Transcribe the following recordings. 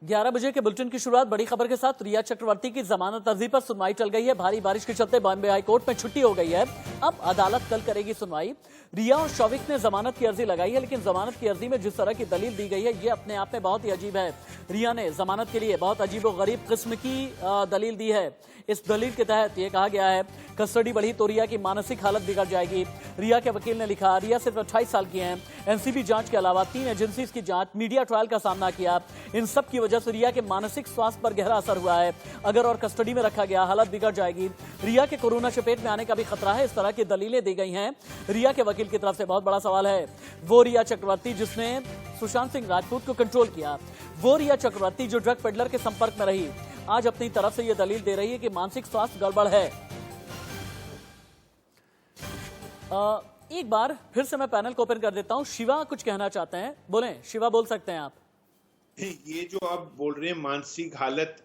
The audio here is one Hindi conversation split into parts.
11 बजे के बुलेटिन की शुरुआत बड़ी खबर के साथ। रिया चक्रवर्ती की जमानत अर्जी पर सुनवाई चल गई है। भारी बारिश के चलते बॉम्बे हाई कोर्ट में छुट्टी हो गई है। अब अदालत कल करेगी सुनवाई। रिया और शौविक ने जमानत की अर्जी लगाई है, लेकिन जमानत की अर्जी में जिस तरह की दलील दी गई है ये अपने आप में बहुत ही अजीब है। रिया ने जमानत के लिए बहुत अजीबोगरीब किस्म की दलील दी है। इस दलील के तहत यह कहा गया है कस्टडी बढ़ी तो रिया की मानसिक हालत बिगड़ जाएगी। रिया के वकील ने लिखा, रिया सिर्फ 28 साल की हैं। एनसीबी जांच के अलावा 3 एजेंसीज की जांच, मीडिया ट्रायल का सामना किया। इन सब की वजह से रिया के मानसिक स्वास्थ्य पर गहरा असर हुआ है। अगर और कस्टडी में रखा गया हालत बिगड़ जाएगी। रिया के कोरोना चपेट में आने का भी खतरा है। इस तरह की दलीलें दी गई हैं। रिया के वकील की तरफ से बहुत बड़ा सवाल है, वो रिया चक्रवर्ती जिसने सुशांत सिंह राजपूत को कंट्रोल किया, वो रिया चक्रवर्ती जो ड्रग पेडलर के संपर्क में रही, आज अपनी तरफ से यह दलील दे रही है कि मानसिक स्वास्थ्य गड़बड़ है। एक बार फिर से मैं पैनल को ओपन कर देता हूं। शिवा कुछ कहना चाहते हैं, बोलें शिवा, बोल सकते हैं आप। ये जो आप बोल रहे हैं मानसिक हालत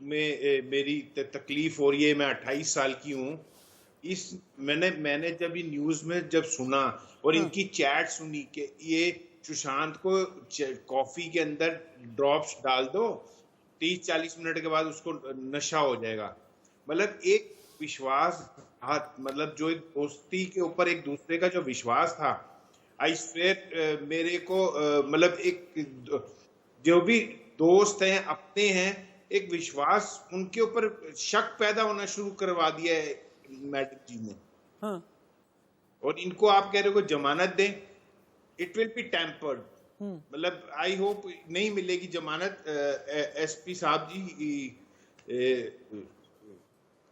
में मेरी तकलीफ हो रही है, मैं 28 साल की हूँ। मैंने जब ये न्यूज में जब सुना और इनकी चैट सुनी कि ये सुशांत को कॉफी के अंदर ड्रॉप्स डाल दो, 30-40 मिनट के बाद उसको नशा हो जाएगा। मतलब एक विश्वास, मतलब जो एक दोस्ती के ऊपर एक दूसरे का जो विश्वास था, आई स्वेयर मेरे को मतलब एक जो भी दोस्त हैं, अपने हैं, एक विश्वास उनके ऊपर शक पैदा होना शुरू करवा दिया है मैडम जी ने। हाँ। और इनको आप कह रहे हो जमानत दें, इट विल बी टेम्पर्ड। मतलब आई होप नहीं मिलेगी जमानत। एसपी साहब जी,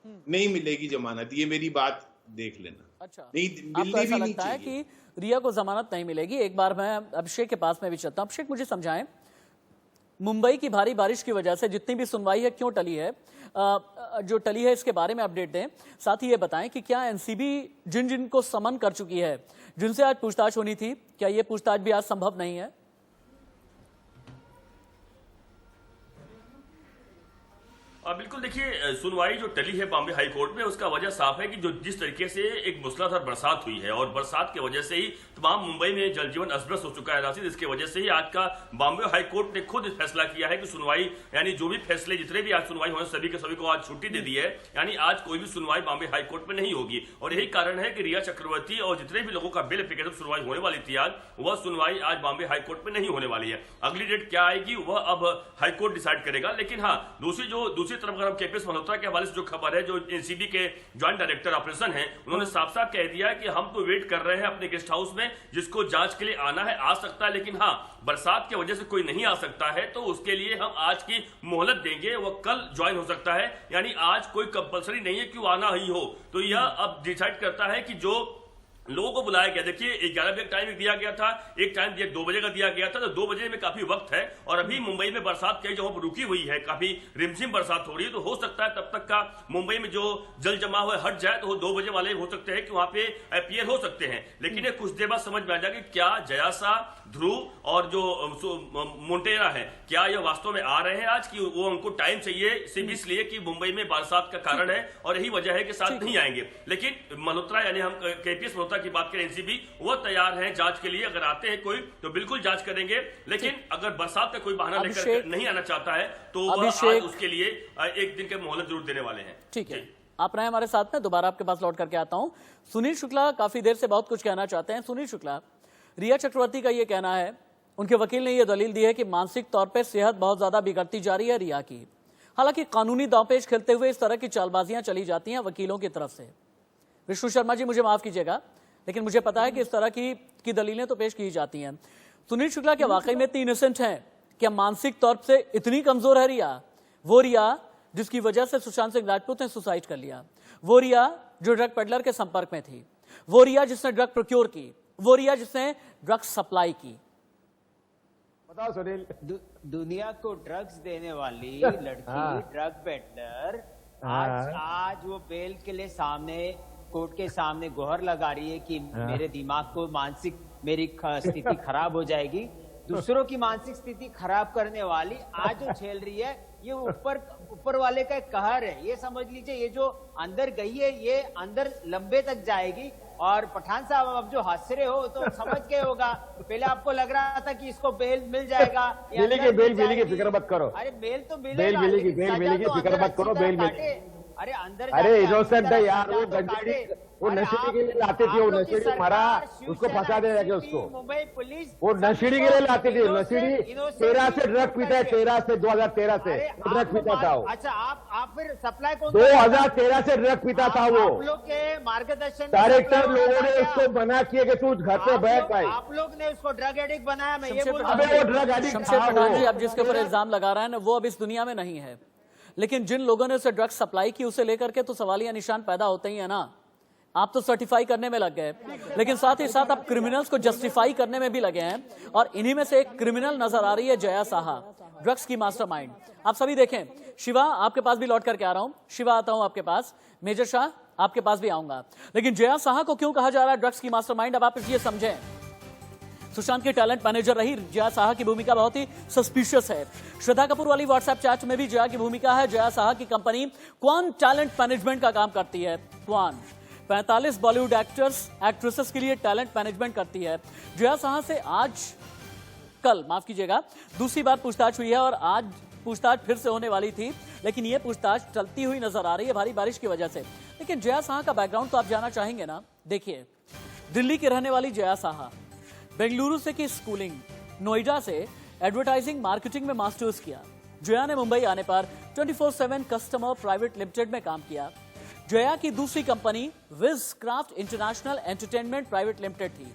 नहीं मिलेगी जमानत, ये मेरी बात देख लेना। अच्छा, नहीं मिलनी भी नहीं चाहिए कि रिया को जमानत नहीं मिलेगी। एक बार मैं अभिषेक के पास में भी चलता हूं। अभिषेक, मुझे समझाएं, मुंबई की भारी बारिश की वजह से जितनी भी सुनवाई है क्यों टली है, जो टली है इसके बारे में अपडेट दें। साथ ही ये बताएं कि क्या एनसीबी जिन जिन को समन कर चुकी है, जिनसे आज पूछताछ होनी थी, क्या ये पूछताछ भी आज संभव नहीं है? बिल्कुल, देखिए सुनवाई जो टली है बॉम्बे हाई कोर्ट में, उसका वजह साफ है कि जो जिस तरीके से एक मूसलाधार बरसात हुई है और बरसात की वजह से ही तमाम मुंबई में जनजीवन अस्त-व्यस्त हो चुका है राशिद। इसकी वजह से ही आज का बॉम्बे हाई कोर्ट ने खुद फैसला किया है कि सुनवाई, यानी जो भी फैसले जितने भी आज सुनवाई होने, सभी के सभी को आज छुट्टी दे दी है। यानी आज कोई भी सुनवाई बॉम्बे हाई कोर्ट में नहीं होगी। और यही कारण है कि रिया चक्रवर्ती और जितने भी लोगों का बेल एप्लीकेशन सुनवाई होने वाली थी आज, वह सुनवाई आज बॉम्बे हाई कोर्ट में नहीं होने वाली है। अगली डेट क्या आएगी वह अब हाई कोर्ट डिसाइड करेगा। लेकिन हाँ, दूसरी तरफ अगर हम केपीएस मल्होत्रा के हवाले से जो खबर है, जो एनसीबी के ज्वाइंट डायरेक्टर ऑपरेशन है, उन्होंने साफ साफ कह दिया है कि हम तो वेट कर रहे हैं अपने गेस्ट हाउस में, जिसको जांच के लिए आना है आ सकता है, लेकिन हाँ बरसात की वजह से कोई नहीं आ सकता है तो उसके लिए हम आज की मोहलत देंगे, वो कल ज्वाइन हो सकता है। यानी आज कोई कंपलसरी नहीं है कि वो आना ही हो। तो यह अब डिसाइड करता है कि जो लोगों को बुलाया गया, देखिए 11 बजे टाइम दिया गया था, एक टाइम 2 बजे का दिया गया था, तो 2 बजे में काफी वक्त है। और अभी मुंबई में बरसात कई जगहों पर रुकी हुई है, काफी रिमझिम बरसात हो रही है, तो हो सकता है तब तक का मुंबई में जो जल जमाव है हट जाए, तो वो 2 बजे वाले हो सकते हैं कि वहां पे अपीयर हो सकते हैं। लेकिन ये कुछ देर बाद समझ में आ जाएगा कि क्या जयासा, ध्रुव और जो मोंटेरा है, क्या ये वास्तव में आ रहे हैं आज, की वो उनको टाइम चाहिए सिर्फ इसलिए कि मुंबई में बरसात का कारण है और यही वजह है कि साथ नहीं आएंगे। लेकिन मल्होत्रा, यानी हम केपीएस मल्होत्रा की बात करें, एनसीबी वो तैयार है जांच के लिए। अगर आते हैं कोई तो बिल्कुल जांच करेंगे, लेकिन अगर बरसात का कोई बहाना लेकर नहीं आना चाहता है तो वह आज उसके लिए एक दिन की मोहलत जरूर देने वाले हैं। ठीक है, आप रहे हमारे साथ में, दोबारा आपके पास लौट करके आता हूं। सुनील शुक्ला काफी देर से बहुत कुछ कहना चाहते हैं। सुनील शुक्ला, रिया चक्रवर्ती का यह कहना है, उनके वकील ने यह दलील दी है कि मानसिक तौर पर सेहत बहुत ज्यादा बिगड़ती जा रही है रिया की। हालांकि कानूनी दांवपेच खेलते हुए इस तरह की चालबाजियां चली जाती हैं वकीलों की तरफ से। विष्णु शर्मा जी, मुझे माफ कीजिएगा, लेकिन मुझे पता है कि इस तरह की दलीलें तो पेश की जाती हैं। सुनील शुक्ला, क्या वाकई में इतनी इनोसेंट हैं? क्या मानसिक तौर से इतनी कमजोर है रिया? वो रिया जिसकी वजह से सुशांत सिंह राजपूत ने सुसाइड कर लिया, वो रिया जो ड्रग पेडलर के संपर्क में थी, वो रिया जिसने ड्रग प्रोक्योर की, वो रिया जिसने ड्रग सप्लाई की। बताओ सुनील। दुनिया को ड्रग्स देने वाली लड़की, ड्रग पेडलर, आज वो बेल के लिए सामने, कोर्ट के सामने गुहार लगा रही है कि मेरे दिमाग को मानसिक, मेरी स्थिति खराब हो जाएगी। दूसरों की मानसिक स्थिति खराब करने वाली आज जो झेल रही है, ये ऊपर वाले का कहर है। ये समझ लीजिए, ये जो अंदर गई है ये अंदर लंबे तक जाएगी और पठान साहब अब जो हंस रहे हो तो समझ गए होगा, तो पहले आपको लग रहा था कि इसको बेल मिल जाएगा, मिलेगी, बेल मिलेगी, फिक्र मत करो। अरे बेल तो मिलेगा, बेल मिलेगी, लेकिन बेल सजा मिलेगी, तो फिक्र अंदर मत करो, अच्छी तरह बेल मिलेगी। काटे। अरे अंदर अरे जाके इनोसेंट अच्छी है तरह यार, वो सजा तो नशेड़ी, काटे। वो अरे नशेड़ी के लिए आप लाती थी, वो लोग की नशेड़ी मरा, सरकार, उसको शिवसेना, फंसा दे जाके एनसीपी, उसको। मुंबई पुलिस वो नशेड़ी के लिए लाती थी, नशेड़ी इनोसेंट 13 से ड्रग पीता है, 13 से 2013 से अरे ड्रग पीता था वो। अच्छा, आप फिर सप्लाई कौन 2013 से ड्रग पीता था वो। आप लोग के मार्गदर्शन में डायरेक्टर सप्लाई लोगों ने होता था उसको मना किया कि तू घर पे बैठ भाई। आप लोग ने उसको ड्रग एडिक्ट बनाया, मैं ये शमशेर बोल पठान रहा हूँ। वो ड्रग एडिक्ट शमशेर था पठान वो। जी, अब जिसके ऊपर इल्जाम लगा रहे हैं ना, वो अब इस दुनिया में नहीं है, लेकिन जिन लोगों ने उसे ड्रग्स सप्लाई की, उसे लेकर के तो सवालिया निशान पैदा होते ही है ना। आप तो सर्टिफाई करने में लग गए, लेकिन साथ ही साथ आप क्रिमिनल्स को जस्टिफाई करने में भी लगे हैं, और इन्हीं में से एक क्रिमिनल नजर आ रही है जया साहा, ड्रग्स की मास्टरमाइंड। आप सभी देखें, शिवा आपके पास भी लौट करके आ रहा हूं, शिवा आता हूं आपके पास, मेजर शाह आपके पास भी आऊंगा, लेकिन जया साहा को क्यों कहा जा रहा है ड्रग्स की मास्टरमाइंड, अब आप ये समझें। सुशांत की टैलेंट मैनेजर रही जया साहा की भूमिका बहुत ही सस्पिशियस है। श्रद्धा कपूर वाली व्हाट्सएप चैट में भी जया की भूमिका है। जया साहा की कंपनी क्वान टैलेंट मैनेजमेंट का काम करती है। क्वान 45 बॉलीवुड एक्टर्स एक्ट्रेसेस के लिए टैलेंट मैनेजमेंट करती है। जया साहा से कल दूसरी बार पूछताछ हुई है, और आज पूछताछ फिर से होने वाली थी, लेकिन यह पूछताछ चलती हुई नजर आ रही है भारी बारिश की वजह से। लेकिन जया साहा का बैकग्राउंड तो आप जानना चाहेंगे ना। देखिए, दिल्ली की रहने वाली जया साहा, बेंगलुरु से की स्कूलिंग, नोएडा से एडवर्टाइजिंग मार्केटिंग में मास्टर्स किया। जया ने मुंबई आने पर 24/7 कस्टमर प्राइवेट लिमिटेड में काम किया। जया की दूसरी company Wizcraft International Entertainment Private Limited थी।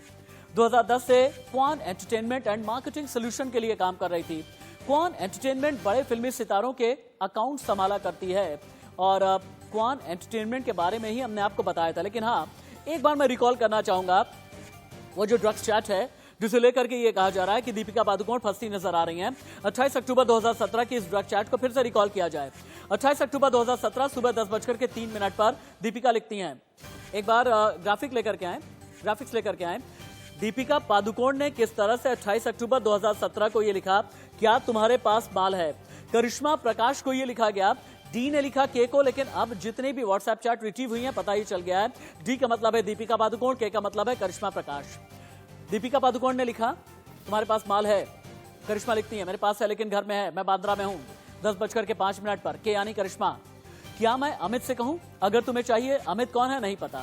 2010 से Kwan entertainment and marketing solution के लिए काम कर रही थी। क्वान एंटरटेनमेंट बड़े फिल्मी सितारों के अकाउंट संभाला करती है, और क्वान एंटरटेनमेंट के बारे में ही हमने आपको बताया था। लेकिन हाँ, एक बार मैं रिकॉल करना चाहूंगा, वो जो ड्रग्स चैट है जिसे लेकर के ये कहा जा रहा है कि दीपिका पादुकोण फंसती नजर आ रही हैं। 28 अक्टूबर 2017 की इस ड्रग चैट को फिर से रिकॉल किया जाए। 28 अक्टूबर 2017 सुबह 10:03 पर दीपिका लिखती हैं, एक बार ग्राफिक्स लेकर के आए। दीपिका पादुकोण ने किस तरह से 28 अक्टूबर 2017 को ये लिखा, क्या तुम्हारे पास माल है। करिश्मा प्रकाश को ये लिखा गया, डी ने लिखा के को, लेकिन अब जितनी भी व्हाट्सएप चैट रिट्रीव हुई हैं पता ही चल गया है। डी का मतलब है दीपिका पादुकोण, के का मतलब है करिश्मा प्रकाश। दीपिका पादुकोण ने लिखा, तुम्हारे पास माल है। करिश्मा लिखती है, मेरे पास है लेकिन घर में है, मैं बांद्रा में हूं। 10:05 पर, के यानी करिश्मा, क्या मैं अमित से कहूं अगर तुम्हें चाहिए। अमित कौन है नहीं पता।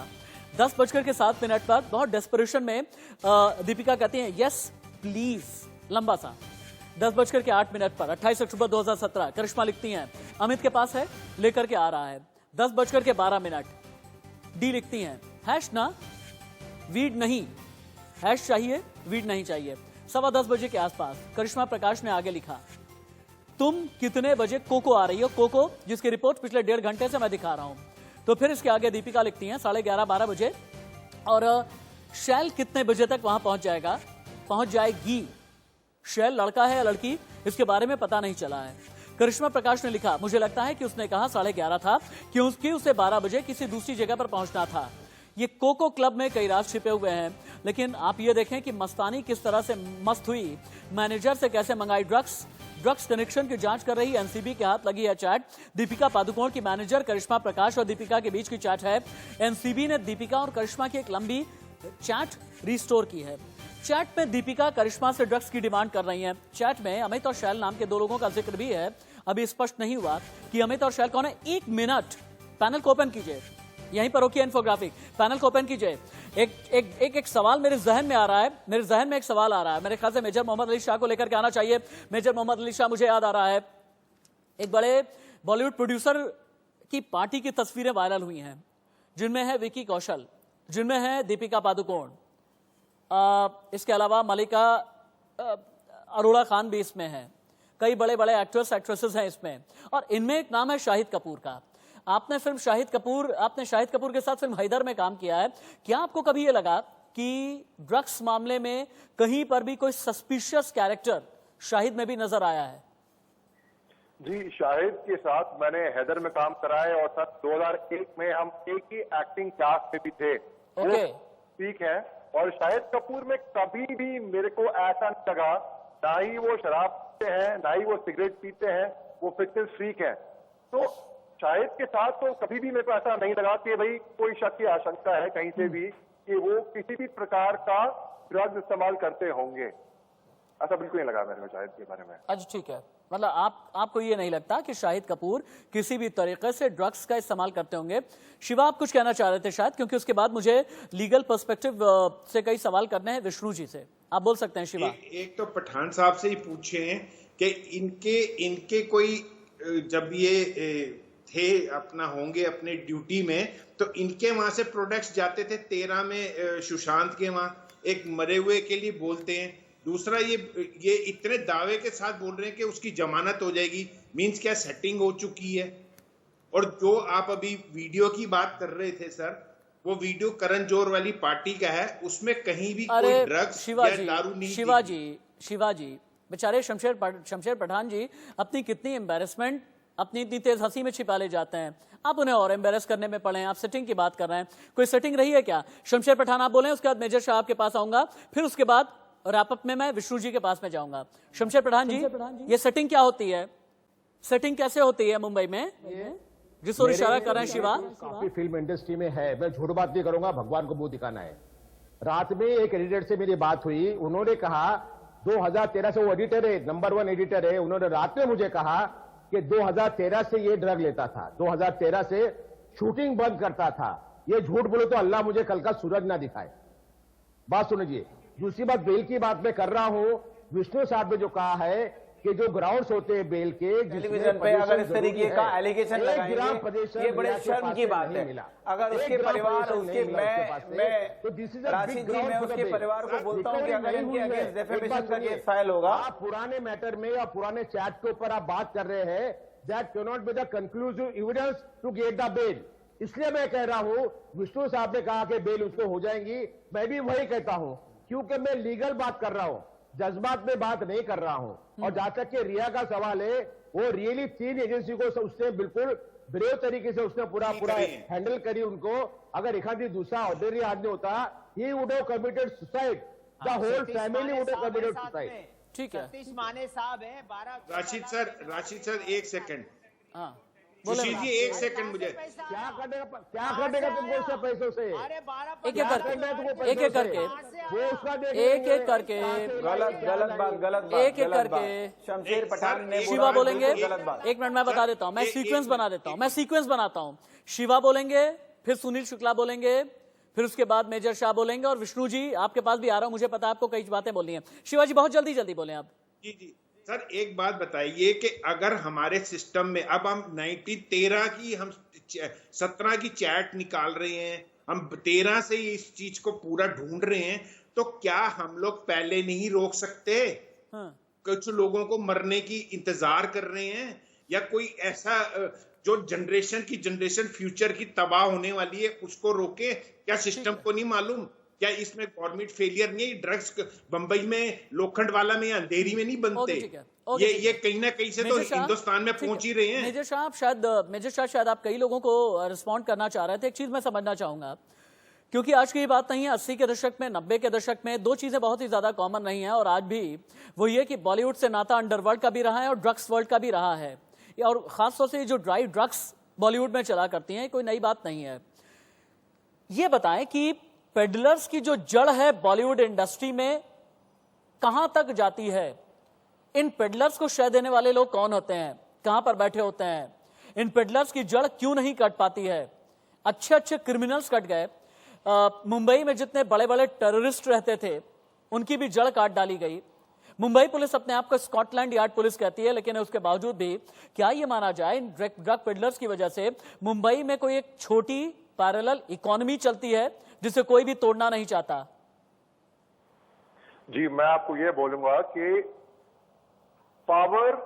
10:07 पर बहुत डेस्परेशन में दीपिका कहती है यस प्लीज, लंबा सा। 10:08 पर 28 अक्टूबर 2017 करिश्मा लिखती हैं, अमित के पास है, लेकर के आ रहा है। 10:12 डी लिखती हैं, हैश ना, वीड नहीं, हैश चाहिए, वीड नहीं चाहिए। 10:15 बजे के आसपास करिश्मा प्रकाश ने आगे लिखा, तुम कितने बजे कोको आ रही हो। कोको जिसकी रिपोर्ट पिछले 1.5 घंटे से मैं दिखा रहा हूं। तो फिर इसके आगे दीपिका लिखती हैं 11:30-12 बजे, और शैल कितने बजे तक वहां पहुंच जाएगी। शैल लड़का है या लड़की, इसके बारे में पता नहीं चला है। करिश्मा प्रकाश ने लिखा, मुझे लगता है कि उसने कहा 11:30 था, क्योंकि उसे 12 बजे किसी दूसरी जगह पर पहुंचना था। ये कोको क्लब में कई राज छिपे हुए हैं, लेकिन आप ये देखें कि मस्तानी किस तरह से मस्त हुई, मैनेजर से कैसे मंगाई ड्रग्स कनेक्शन की जांच कर रही एनसीबी के हाथ लगी है चैट। दीपिका पादुकोण की मैनेजर करिश्मा प्रकाश और दीपिका के बीच की चैट है। एनसीबी ने दीपिका और करिश्मा की एक लंबी चैट रिस्टोर की है। चैट में दीपिका करिश्मा से ड्रग्स की डिमांड कर रही हैं। चैट में अमित और शैल नाम के 2 लोगों का जिक्र भी है। अभी स्पष्ट नहीं हुआ कि अमित और शैल कौन है। 1 मिनट, पैनल को ओपन कीजिए, यहीं पर रोकिए इन्फोग्राफिक, पैनल को ओपन कीजिए। एक सवाल मेरे जहन में आ रहा है, एक सवाल आ रहा है, मेरे ख्याल से मेजर मोहम्मद अली शाह को लेकर के आना चाहिए। मेजर मोहम्मद अली शाह, मुझे याद आ रहा है एक बड़े बॉलीवुड प्रोड्यूसर की पार्टी की तस्वीरें वायरल हुई हैं, जिनमें है विकी कौशल, जिनमें है दीपिका पादुकोण, इसके अलावा मलिका अरोड़ा खान भी इसमें है, कई बड़े बड़े एक्टर्स एक्ट्रेसेस हैं इसमें, और इनमें एक नाम है शाहिद कपूर का। आपने शाहिद कपूर के साथ फिल्म हैदर में काम किया है। क्या आपको कभी ये लगा कि ड्रग्स मामले में कहीं पर भी कोई सस्पिशियस कैरेक्टर शाहिद में भी नजर आया है? जी, शाहिद के साथ मैंने हैदर में काम करा है, और सर 2001 में हम एक ही एक्टिंग क्लास में भी थे। ओके, ठीक है। और शाहिद कपूर में कभी भी मेरे को ऐसा नहीं लगा, ना ही वो शराब पीते हैं, ना ही वो सिगरेट पीते हैं, वो फिटनेस फ्रीक है। तो शाहिद के साथ तो कभी भी मेरे को ऐसा नहीं लगा कि भाई कोई शक की आशंका है कहीं से भी कि वो किसी भी प्रकार का ड्रग्स इस्तेमाल करते होंगे। ऐसा बिल्कुल नहीं लगा मेरे को शाहिद के बारे में। अच्छा ठीक है, मतलब आपको ये नहीं लगता कि शाहिद कपूर किसी भी तरीके से ड्रग्स का इस्तेमाल करते होंगे। शिवा, आप कुछ कहना चाह रहे थे शायद, क्योंकि उसके बाद मुझे लीगल पर्सपेक्टिव से कई सवाल करने हैं विष्णु जी से। आप बोल सकते हैं शिवा। एक तो पठान साहब से ही पूछे कि इनके कोई जब ये थे अपना होंगे अपने ड्यूटी में, तो इनके वहां से प्रोडक्ट्स जाते थे 13 में सुशांत के वहां, एक मरे हुए के लिए बोलते हैं। दूसरा ये इतने दावे के साथ बोल रहे हैं कि उसकी जमानत हो जाएगी, मींस क्या सेटिंग हो चुकी है। और जो आप अभी वीडियो की बात कर रहे थे सर, वो वीडियो करण जौहर वाली पार्टी का है, उसमें कहीं भी कोई ड्रग्स या दारू नहीं। शिवा जी बेचारे शमशेर पठान जी अपनी कितनी एम्बेरसमेंट अपनी इतनी तेज हंसी में छिपा ले जाते हैं, आप उन्हें और एम्बेरस करने में पड़े हैं। आप सेटिंग की बात कर रहे हैं, कोई सेटिंग रही है क्या? शमशेर पठान आप बोले, उसके बाद मेजर शाह आपके पास आऊंगा, फिर उसके बाद रैपअप में मैं विष्णु जी के पास में जाऊंगा। शमशेर पठान जी, ये सेटिंग क्या होती है? सेटिंग कैसे होती है मुंबई में, जिस ओर इशारा कर रहे हैं शिवा? काफी फिल्म इंडस्ट्री में है, मैं झूठ बात नहीं करूंगा, भगवान को मुंह दिखाना है। रात में एक एडिटर से मेरी बात हुई, उन्होंने कहा 2013 से, वो एडिटर है, नंबर 1 एडिटर है, उन्होंने रात में मुझे कहा कि 2013 से ये ड्रग लेता था, 2013 से शूटिंग बंद करता था। ये झूठ बोलो तो अल्लाह मुझे कल का सूरज ना दिखाए। बात सुनिए। दूसरी बात, बेल की बात मैं कर रहा हूं। विष्णु साहब ने जो कहा है कि जो ग्राउंड्स होते हैं बेल के, टेलीविजन पे अगर इस तरीके का एलिगेशन लगाएंगे, ये बड़े शर्म की बात है। अगर उसके परिवार, उसके मैं राशि जी, मैं उसके परिवार को बोलता हूं कि अगर इनके अगेंस्ट डेफेमेशन का केस फाइल होगा। आप पुराने मैटर में या पुराने चैट के ऊपर आप बात कर रहे हैं, that can not be the conclusive evidence to get the bail. इसलिए मैं कह रहा हूं, विष्णु साहब ने कहा कि बेल उसको हो जाएंगी, मैं भी वही कहता हूं, क्योंकि मैं लीगल बात कर रहा हूं, जज्बात में बात नहीं कर रहा हूं। और जहां तक कि रिया का सवाल है, वो रियली 3 एजेंसी को उसने बिल्कुल ब्रेव तरीके से उसने पूरा हैंडल करी उनको। अगर एक आदमी दूसरा ऑर्डिनरी आदमी होता, he would have committed suicide, the whole family would have committed suicide. ठीक है, सतीश माने साहब है 12। Rashid sir 1 second. हाँ सुशील जी 1 सेकंड, मुझे क्या करेगा तुमको उससे पैसों से? अरे 12 एक एक करके एक करके शमशेर पठान ने शिवा बोलेंगे। गलत बात। 1 मिनट मैं बता देता हूँ, मैं सीक्वेंस बना देता हूँ, मैं सीक्वेंस बनाता हूँ। शिवा बोलेंगे, फिर सुनील शुक्ला बोलेंगे, फिर उसके बाद मेजर शाह बोलेंगे, और विष्णु जी आपके पास भी आ रहा हूँ, मुझे पता है आपको कई बातें बोलनी है। शिवा जी बहुत जल्दी बोले आप। जी सर, एक बात बताइए कि अगर हमारे सिस्टम में अब हम 1913 की, हम 17 की चैट निकाल रहे हैं, हम 13 से इस चीज को पूरा ढूंढ रहे हैं, तो क्या हम लोग पहले नहीं रोक सकते? हाँ। कुछ लोगों को मरने की इंतजार कर रहे हैं, या कोई ऐसा जो जनरेशन फ्यूचर की तबाह होने वाली है उसको रोके? क्या सिस्टम को नहीं मालूम? क्या इसमें गवर्नमेंट फेलियर नहीं? ड्रग्स बंबई में, लोखंड वाला में, अंधेरी में नहीं बनते। ये कहीं ना कहीं से तो हिंदुस्तान में पहुंच ही रहे हैं। मेजर शाह शायद आप कई लोगों को रिस्पॉन्ड करना चाह रहे थे। एक चीज मैं समझना चाहूंगा, क्योंकि आज की बात नहीं है, 80 के दशक में, 90 के दशक में 2 चीजें बहुत ही ज्यादा कॉमन नहीं है, और आज भी वो ये कि बॉलीवुड से नाता अंडरवर्ल्ड का भी रहा है और ड्रग्स वर्ल्ड का भी रहा है। और खासतौर से जो ड्राई ड्रग्स बॉलीवुड में चला करती हैं, कोई नई बात नहीं है। ये बताएं कि पेडलर्स की जो जड़ है बॉलीवुड इंडस्ट्री में कहां तक जाती है? इन पेडलर्स को शय देने वाले लोग कौन होते हैं, कहां पर बैठे होते हैं? इन पेडलर्स की जड़ क्यों नहीं कट पाती है? अच्छे क्रिमिनल्स कट गए। मुंबई में जितने बड़े बड़े टेररिस्ट रहते थे, उनकी भी जड़ काट डाली गई। मुंबई पुलिस अपने आप को स्कॉटलैंड यार्ड पुलिस कहती है, लेकिन उसके बावजूद भी क्या ये माना जाए, इन ड्रग पेडलर्स की वजह से मुंबई में कोई एक छोटी पैरेलल इकोनॉमी चलती है जिसे कोई भी तोड़ना नहीं चाहता? जी, मैं आपको ये बोलूंगा कि power,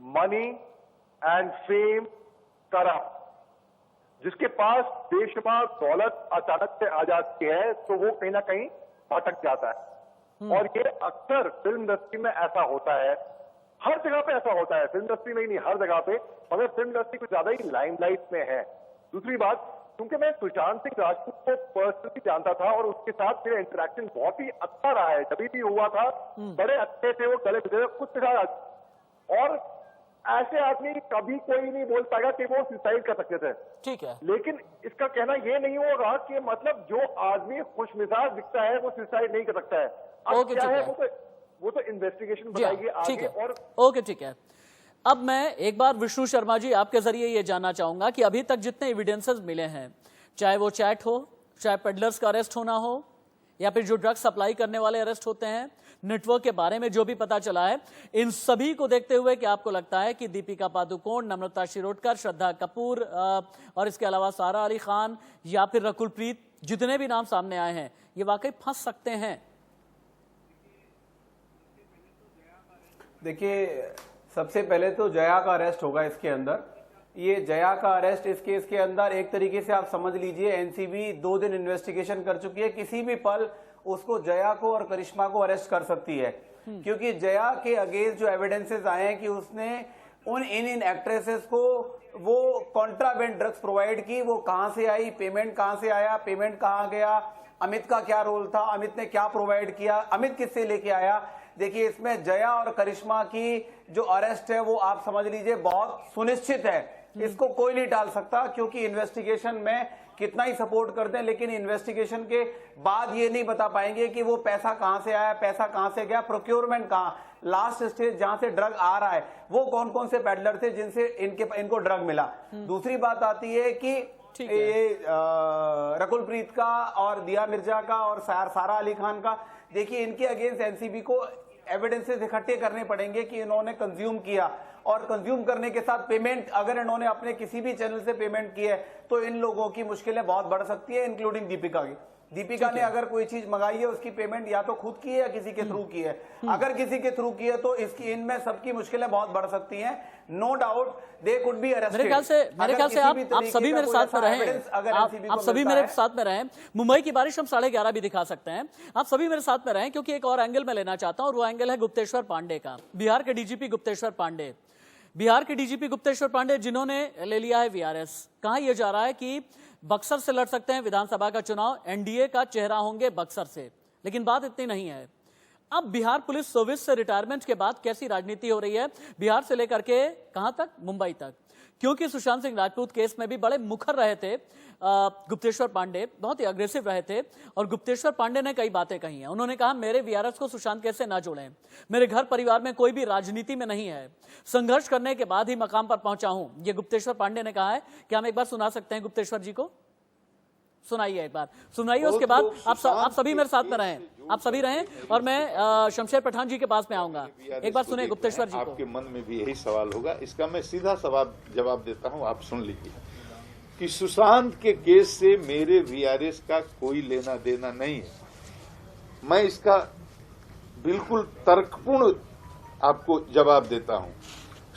money and fame, corrupt, जिसके पास बेशुमार दौलत अचानक से आ जाती है, तो वो कहीं ना कहीं भटक जाता है। और ये अक्सर फिल्म इंडस्ट्री में ऐसा होता है, हर जगह पे ऐसा होता है, फिल्म इंडस्ट्री में ही नहीं, हर जगह पे, मगर फिल्म इंडस्ट्री कुछ ज्यादा ही लाइमलाइट में है। दूसरी बात, क्योंकि मैं सुशांत सिंह राजपूत को पर्सनली जानता था और उसके साथ मेरा इंटरेक्शन बहुत ही अच्छा रहा है, जब भी हुआ था बड़े अच्छे थे, वो गले मिले कुछ। और ऐसे आदमी कभी कोई नहीं बोल पाएगा कि वो सुसाइड कर सकते थे। ठीक है, लेकिन इसका कहना ये नहीं होगा कि मतलब जो आदमी खुशमिजाज दिखता है वो सुसाइड नहीं कर सकता है। अब ओके, क्या ठीक है है। वो तो इन्वेस्टिगेशन जी हाँ, बताएगी ठीक आगे। है, और ओके, ठीक है। अब मैं एक बार विष्णु शर्मा जी आपके जरिए ये जानना चाहूंगा कि अभी तक जितने एविडेंसेस मिले हैं, चाहे वो चैट हो, चाहे पेडलर्स का अरेस्ट होना हो, या फिर जो ड्रग्स सप्लाई करने वाले अरेस्ट होते हैं, नेटवर्क के बारे में जो भी पता चला है, इन सभी को देखते हुए क्या आपको लगता है कि दीपिका पादुकोण, नम्रता शिरोडकर, श्रद्धा कपूर और इसके अलावा सारा अली खान या फिर रकुल प्रीत, जितने भी नाम सामने आए हैं, ये वाकई फंस सकते हैं? देखिए, सबसे पहले तो जया का अरेस्ट होगा इसके अंदर। ये जया का अरेस्ट इस केस के अंदर एक तरीके से आप समझ लीजिए एनसीबी 2 दिन इन्वेस्टिगेशन कर चुकी है, किसी भी पल उसको जया को और करिश्मा को अरेस्ट कर सकती है, क्योंकि जया के अगेंस्ट जो एविडेंसेस आए हैं कि उसने इन एक्ट्रेसेस को वो कॉन्ट्राबेंड ड्रग्स प्रोवाइड की, वो कहां से आई, पेमेंट कहां से आया, पेमेंट कहां गया, अमित का क्या रोल था, अमित ने क्या प्रोवाइड किया, अमित किससे लेके आया। देखिए, इसमें जया और करिश्मा की जो अरेस्ट है वो आप समझ लीजिए बहुत सुनिश्चित है, इसको कोई नहीं टाल सकता, क्योंकि इन्वेस्टिगेशन में कितना ही सपोर्ट करते हैं लेकिन इन्वेस्टिगेशन के बाद ये नहीं बता पाएंगे कि वो पैसा कहां से आया, पैसा कहां से गया, प्रोक्योरमेंट कहां, लास्ट स्टेज जहां से ड्रग आ रहा है वो कौन कौन से पेडलर थे जिनसे इनको ड्रग मिला। दूसरी बात आती है कि ये रकुल प्रीत का और दिया मिर्जा का और सारा अली खान का, देखिए इनके अगेंस्ट एनसीबी को एविडेंसेस इकट्ठे करने पड़ेंगे कि इन्होंने कंज्यूम किया, और कंज्यूम करने के साथ पेमेंट अगर इन्होंने अपने किसी भी चैनल से पेमेंट की है तो इन लोगों की मुश्किलें बहुत बढ़ सकती है, इंक्लूडिंग दीपिका की। दीपिका ने अगर कोई चीज मंगाई है उसकी पेमेंट या तो खुद की है या किसी के थ्रू की है, अगर किसी के थ्रू की है तो इसकी इनमें सबकी मुश्किलें बहुत बढ़ सकती हैं। No doubt they could be arrested. मेरे ख्याल से आप सभी मेरे साथ में रहें, आप सभी मेरे साथ में रहें। मुंबई की बारिश हम 11:30 भी दिखा सकते हैं, आप सभी मेरे साथ में रहें, क्योंकि एक और एंगल में लेना चाहता हूं और वो एंगल है गुप्तेश्वर पांडे का, बिहार के डीजीपी गुप्तेश्वर पांडे। बिहार के डीजीपी गुप्तेश्वर पांडे जिन्होंने ले लिया है वीआरएस। कहा यह जा रहा है कि बक्सर से लड़ सकते हैं विधानसभा का चुनाव, एनडीए का चेहरा होंगे बक्सर से। लेकिन बात इतनी नहीं है, अब बिहार पुलिस सर्विस से रिटायरमेंट के बाद कैसी राजनीति हो रही है बिहार से लेकर के कहां तक, मुंबई तक, क्योंकि सुशांत सिंह राजपूत केस में भी बड़े मुखर रहे थे गुप्तेश्वर पांडे, बहुत ही अग्रेसिव रहे थे, और गुप्तेश्वर पांडे ने कई बातें कही हैं। उन्होंने कहा मेरे वीआरएस को सुशांत केस से ना जोड़ें, मेरे घर परिवार में कोई भी राजनीति में नहीं है, संघर्ष करने के बाद ही मकाम पर पहुंचा हूं, ये गुप्तेश्वर पांडे ने कहा है। क्या हम एक बार सुना सकते हैं गुप्तेश्वर जी को? सुनाइए, एक बार सुनाइए, उसके बाद आप सभी मेरे साथ में रहें, आप सभी रहें, और मैं शमशेर पठान जी के पास में आऊंगा। एक बार सुने गुप्तेश्वर जी को। आपके मन में भी यही सवाल होगा, इसका मैं सीधा सवाल जवाब देता हूं, आप सुन लीजिए कि सुशांत के केस से मेरे वीआरएस का कोई लेना देना नहीं है। मैं इसका बिल्कुल तर्कपूर्ण आपको जवाब देता हूं।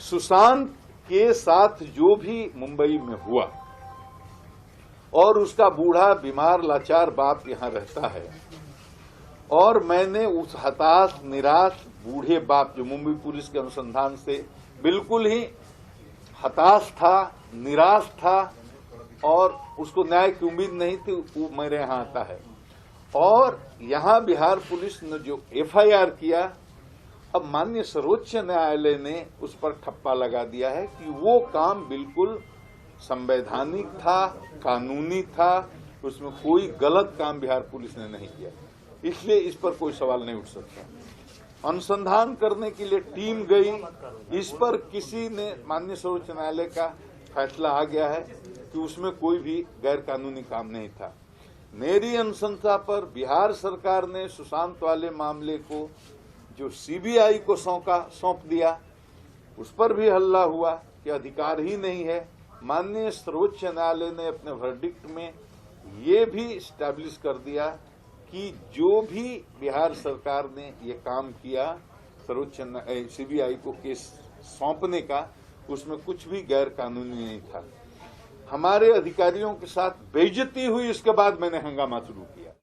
सुशांत के साथ जो भी मुंबई में हुआ और उसका बूढ़ा बीमार लाचार बाप यहां रहता है, और मैंने उस हताश निराश बूढ़े बाप जो मुंबई पुलिस के अनुसंधान से बिल्कुल ही हताश था, निराश था और उसको न्याय की उम्मीद नहीं थी, वो मेरे यहां आता है। और यहां बिहार पुलिस ने जो एफआईआर किया, अब माननीय सर्वोच्च न्यायालय ने उस पर ठप्पा लगा दिया है कि वो काम बिल्कुल संवैधानिक था, कानूनी था, उसमें कोई गलत काम बिहार पुलिस ने नहीं किया, इसलिए इस पर कोई सवाल नहीं उठ सकता। अनुसंधान करने के लिए टीम गई, इस पर किसी ने, माननीय सर्वोच्च न्यायालय का फैसला आ गया है कि उसमें कोई भी गैर कानूनी काम नहीं था। मेरी अनुशंसा पर बिहार सरकार ने सुशांत वाले मामले को जो सीबीआई को सौंप दिया, उस पर भी हल्ला हुआ कि अधिकार ही नहीं है। माननीय सर्वोच्च न्यायालय ने अपने वर्डिक्ट में ये भी स्टैब्लिश कर दिया कि जो भी बिहार सरकार ने ये काम किया सर्वोच्च सीबीआई को केस सौंपने का, उसमें कुछ भी गैर कानूनी नहीं था। हमारे अधिकारियों के साथ बेइज्जती हुई, इसके बाद मैंने हंगामा शुरू किया।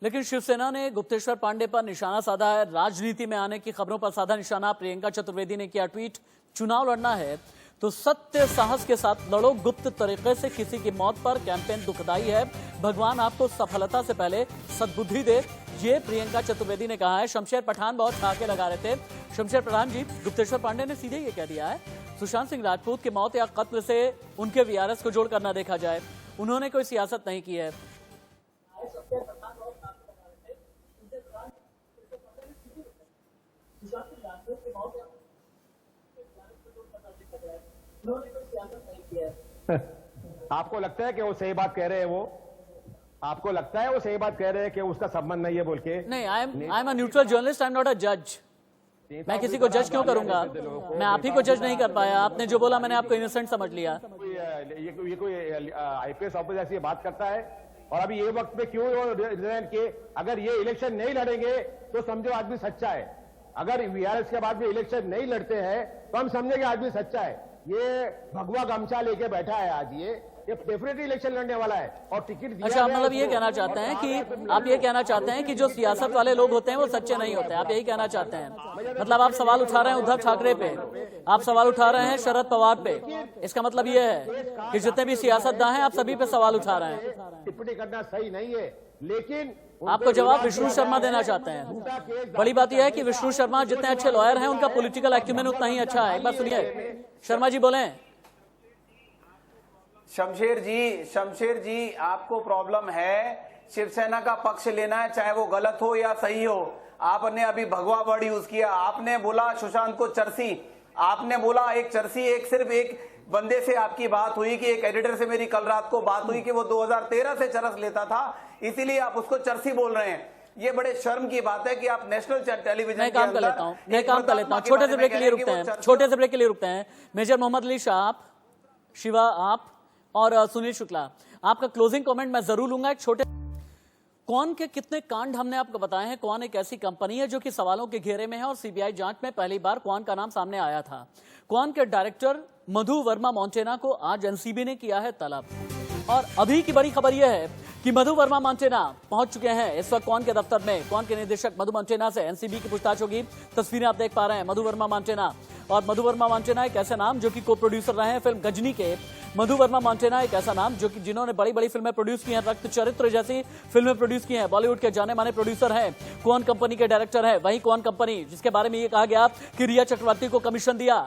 लेकिन शिवसेना ने गुप्तेश्वर पांडे पर निशाना साधा है, राजनीति में आने की खबरों पर साधा निशाना। प्रियंका चतुर्वेदी ने किया ट्वीट, चुनाव लड़ना है तो सत्य साहस के साथ लड़ो, गुप्त तरीके से किसी की मौत पर कैंपेन दुखदाई है, भगवान आपको सफलता से पहले सद्बुद्धि दे, ये प्रियंका चतुर्वेदी ने कहा है। शमशेर पठान बहुत ठाके लगा रहे थे। शमशेर पठान जी, गुप्तेश्वर पांडे ने सीधे ये कह दिया है सुशांत सिंह राजपूत की मौत या कत्ल से उनके वीआरएस को जोड़कर न देखा जाए, उन्होंने कोई सियासत नहीं की है। आपको लगता है कि वो सही बात कह रहे हैं? वो आपको लगता है वो सही बात कह रहे हैं कि उसका संबंध नहीं है बोल के? नहीं, I am a neutral journalist, I am not a जज। मैं किसी को जज क्यों करूंगा? मैं आप ही को जज नहीं कर पाया। आपने जो बोला मैंने आपको इनोसेंट समझ लिया। ये कोई आईपीएस ऑफिसर ऐसी बात करता है? और अभी ये वक्त में क्यों रिजाइन किए? अगर ये इलेक्शन नहीं लड़ेंगे तो समझो आदमी सच्चा है। अगर वीआरएस के बाद में इलेक्शन नहीं लड़ते हैं तो हम समझेंगे आदमी सच्चा है। ये भगवा गमछा लेके बैठा है आज, ये डेफिनेटली इलेक्शन लड़ने वाला है और टिकट दिया। अच्छा, आप मतलब ये कहना चाहते हैं कि आप ये कहना चाहते हैं कि जो सियासत वाले लोग होते हैं वो सच्चे नहीं होते, आप यही कहना चाहते हैं? मतलब आप सवाल उठा रहे हैं उद्धव ठाकरे पे, आप सवाल उठा रहे हैं शरद पवार पे, इसका मतलब ये है कि जितने भी सियासतदान हैं आप सभी पे सवाल उठा रहे हैं। टिप्पणी करना सही नहीं है, लेकिन आपको जवाब विष्णु शर्मा देना चाहते हैं। बड़ी बात यह है कि विष्णु शर्मा जितने अच्छे लॉयर हैं उनका पॉलिटिकल एक्यूमेन उतना ही अच्छा है। एक बार सुनिए, शर्मा जी बोले। शमशेर जी, आपको प्रॉब्लम है शिवसेना का पक्ष लेना है, चाहे वो गलत हो या सही हो। आपने अभी भगवा वर्ड यूज किया, आपने बोला सुशांत को चरसी, आपने बोला एक चरसी, सिर्फ एक बंदे से आपकी बात हुई कि एक एडिटर से मेरी कल रात को बात हुई कि वो 2013 से चरस लेता था, इसीलिए आप उसको चरसी बोल रहे हैं। ये बड़े शर्म की बात है कि आप नेशनल टेलीविजन मैं काम कर लेता हूँ, छोटे से ब्रेक के लिए रुकते हैं। मेजर मोहम्मद अली शाह आप, शिवा आप और सुनील शुक्ला, आपका क्लोजिंग कमेंट मैं जरूर लूंगा। एक छोटे कौन के कितने कांड हमने आपको बताए हैं। कौन एक ऐसी कंपनी है जो कि सवालों के घेरे में है और सीबीआई जांच में पहली बार कौन का नाम सामने आया था। कौन के डायरेक्टर मधु वर्मा मोंटेना को आज एनसीबी ने किया है तलब। और अभी की बड़ी खबर यह है कि मधु वर्मा मोंटेना पहुंच चुके हैं इस वक्त कौन के दफ्तर में। कौन के निदेशक मधु मोंटेना से एनसीबी की पूछताछ होगी। तस्वीरें आप देख पा रहे हैं मधु वर्मा मोंटेना। और मधु वर्मा मोंटेना एक ऐसा नाम जो कि को प्रोड्यूसर रहे हैं फिल्म गजनी के। मधु वर्मा मोंटेना एक ऐसा नाम जो कि जिन्होंने बड़ी बड़ी फिल्में प्रोड्यूस की हैं, रक्त चरित्र जैसी फिल्में प्रोड्यूस की हैं, बॉलीवुड के जाने माने प्रोड्यूसर हैं। कौन कंपनी के डायरेक्टर है, वही कौन कंपनी जिसके बारे में ये कहा गया कि रिया चक्रवर्ती को कमीशन दिया।